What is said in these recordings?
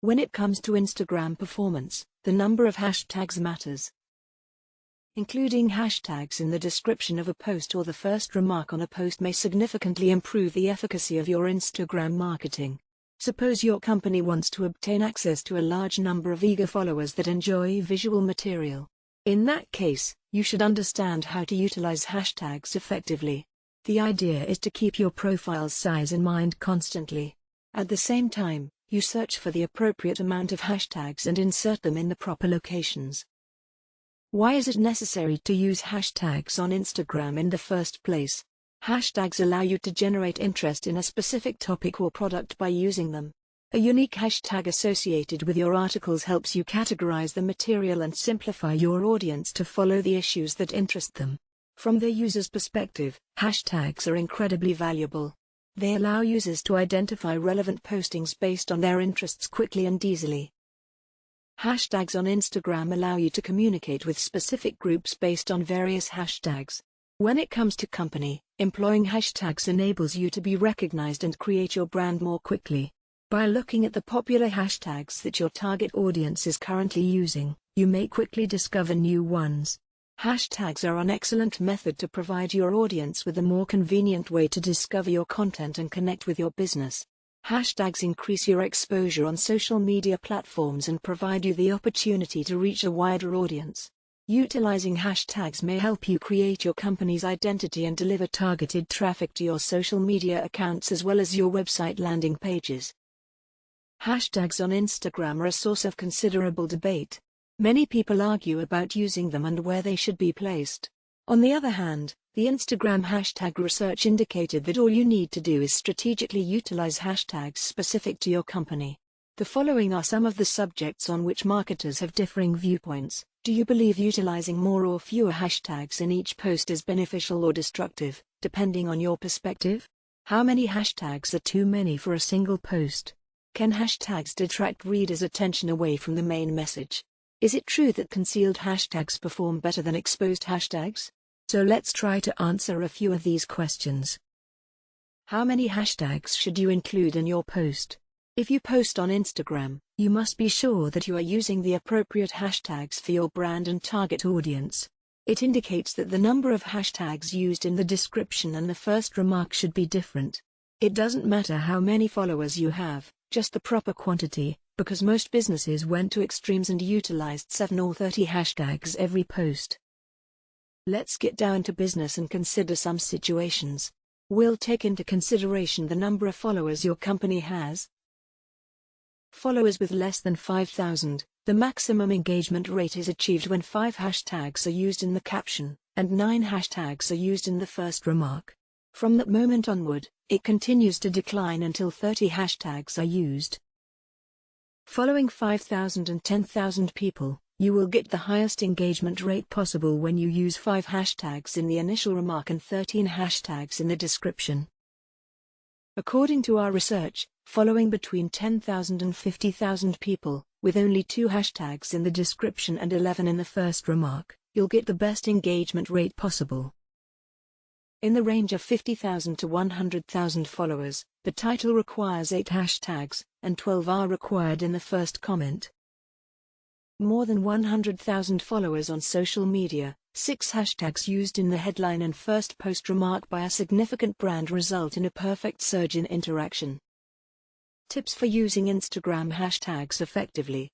When it comes to Instagram performance, the number of hashtags matters. Including hashtags in the description of a post or the first remark on a post may significantly improve the efficacy of your Instagram marketing. Suppose your company wants to obtain access to a large number of eager followers that enjoy visual material. In that case, you should understand how to utilize hashtags effectively. The idea is to keep your profile's size in mind constantly. At the same time, you search for the appropriate amount of hashtags and insert them in the proper locations. Why is it necessary to use hashtags on Instagram in the first place? Hashtags allow you to generate interest in a specific topic or product by using them. A unique hashtag associated with your articles helps you categorize the material and simplify your audience to follow the issues that interest them. From the user's perspective, hashtags are incredibly valuable. They allow users to identify relevant postings based on their interests quickly and easily. Hashtags on Instagram allow you to communicate with specific groups based on various hashtags. When it comes to company, employing hashtags enables you to be recognized and create your brand more quickly. By looking at the popular hashtags that your target audience is currently using, you may quickly discover new ones. Hashtags are an excellent method to provide your audience with a more convenient way to discover your content and connect with your business. Hashtags increase your exposure on social media platforms and provide you the opportunity to reach a wider audience. Utilizing hashtags may help you create your company's identity and deliver targeted traffic to your social media accounts as well as your website landing pages. Hashtags on Instagram are a source of considerable debate. Many people argue about using them and where they should be placed. On the other hand, the Instagram hashtag research indicated that all you need to do is strategically utilize hashtags specific to your company. The following are some of the subjects on which marketers have differing viewpoints. Do you believe utilizing more or fewer hashtags in each post is beneficial or destructive, depending on your perspective? How many hashtags are too many for a single post? Can hashtags detract readers' attention away from the main message? Is it true that concealed hashtags perform better than exposed hashtags? So let's try to answer a few of these questions. How many hashtags should you include in your post? If you post on Instagram, you must be sure that you are using the appropriate hashtags for your brand and target audience. It indicates that the number of hashtags used in the description and the first remark should be different. It doesn't matter how many followers you have, just the proper quantity, because most businesses went to extremes and utilized 7 or 30 hashtags every post. Let's get down to business and consider some situations. We'll take into consideration the number of followers your company has. Followers with less than 5,000, the maximum engagement rate is achieved when 5 hashtags are used in the caption, and 9 hashtags are used in the first remark. From that moment onward, it continues to decline until 30 hashtags are used. Following 5,000 and 10,000 people, you will get the highest engagement rate possible when you use 5 hashtags in the initial remark and 13 hashtags in the description. According to our research, following between 10,000 and 50,000 people, with only 2 hashtags in the description and 11 in the first remark, you'll get the best engagement rate possible. In the range of 50,000 to 100,000 followers, the title requires 8 hashtags, and 12 are required in the first comment. More than 100,000 followers on social media, 6 hashtags used in the headline and first post remark by a significant brand result in a perfect surge in interaction. Tips for using Instagram hashtags effectively.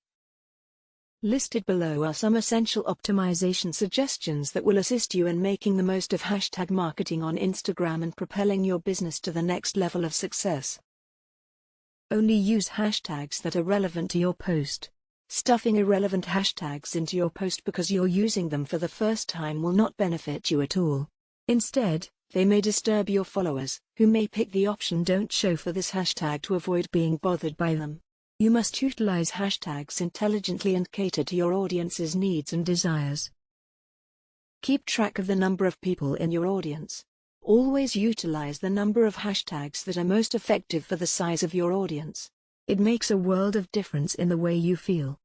Listed below are some essential optimization suggestions that will assist you in making the most of hashtag marketing on Instagram and propelling your business to the next level of success. Only use hashtags that are relevant to your post. Stuffing irrelevant hashtags into your post because you're using them for the first time will not benefit you at all. Instead, they may disturb your followers, who may pick the option "Don't show" for this hashtag to avoid being bothered by them. You must utilize hashtags intelligently and cater to your audience's needs and desires. Keep track of the number of people in your audience. Always utilize the number of hashtags that are most effective for the size of your audience. It makes a world of difference in the way you feel.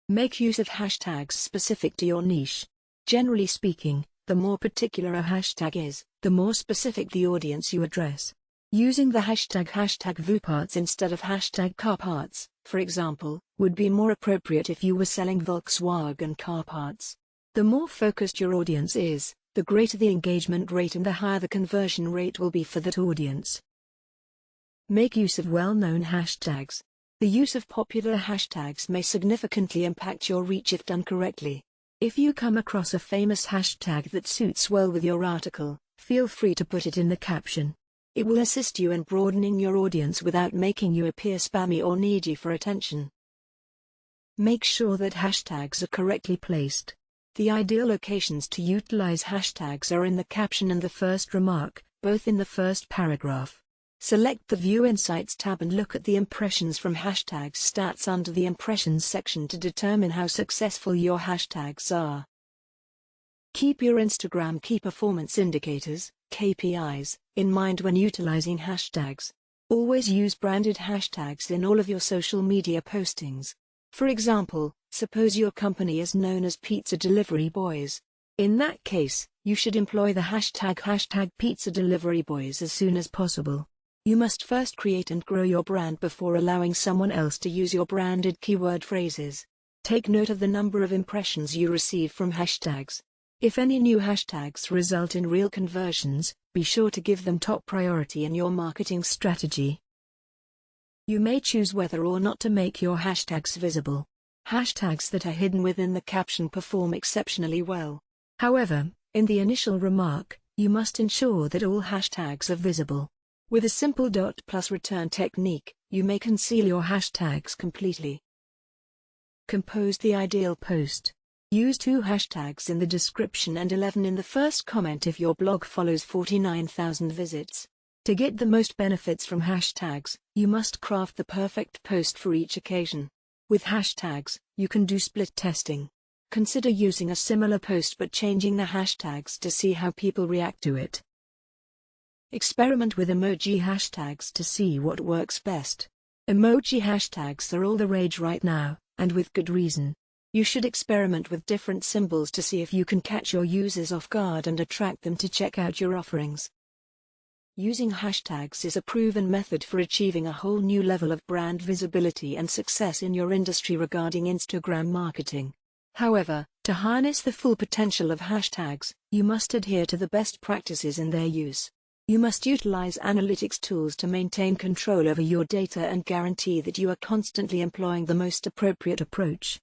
Make use of hashtags specific to your niche. Generally speaking, the more particular a hashtag is, the more specific the audience you address. Using the hashtag #VooParts instead of hashtag #CarParts, for example, would be more appropriate if you were selling Volkswagen car parts. The more focused your audience is, the greater the engagement rate and the higher the conversion rate will be for that audience. Make use of well-known hashtags. The use of popular hashtags may significantly impact your reach if done correctly. If you come across a famous hashtag that suits well with your article, feel free to put it in the caption. It will assist you in broadening your audience without making you appear spammy or needy for attention. Make sure that hashtags are correctly placed. The ideal locations to utilize hashtags are in the caption and the first remark, both in the first paragraph. Select the View Insights tab and look at the impressions from hashtags stats under the Impressions section to determine how successful your hashtags are. Keep your Instagram Key Performance Indicators, KPIs, in mind when utilizing hashtags. Always use branded hashtags in all of your social media postings. For example, suppose your company is known as Pizza Delivery Boys. In that case, you should employ the hashtag Pizza Delivery Boys as soon as possible. You must first create and grow your brand before allowing someone else to use your branded keyword phrases. Take note of the number of impressions you receive from hashtags. If any new hashtags result in real conversions, be sure to give them top priority in your marketing strategy. You may choose whether or not to make your hashtags visible. Hashtags that are hidden within the caption perform exceptionally well. However, in the initial remark, you must ensure that all hashtags are visible. With a simple dot plus return technique, you may conceal your hashtags completely. Compose the ideal post. Use 2 hashtags in the description and 11 in the first comment if your blog follows 49,000 visits. To get the most benefits from hashtags, you must craft the perfect post for each occasion. With hashtags, you can do split testing. Consider using a similar post but changing the hashtags to see how people react to it. Experiment with emoji hashtags to see what works best. Emoji hashtags are all the rage right now, and with good reason. You should experiment with different symbols to see if you can catch your users off guard and attract them to check out your offerings. Using hashtags is a proven method for achieving a whole new level of brand visibility and success in your industry regarding Instagram marketing. However, to harness the full potential of hashtags, you must adhere to the best practices in their use. You must utilize analytics tools to maintain control over your data and guarantee that you are constantly employing the most appropriate approach.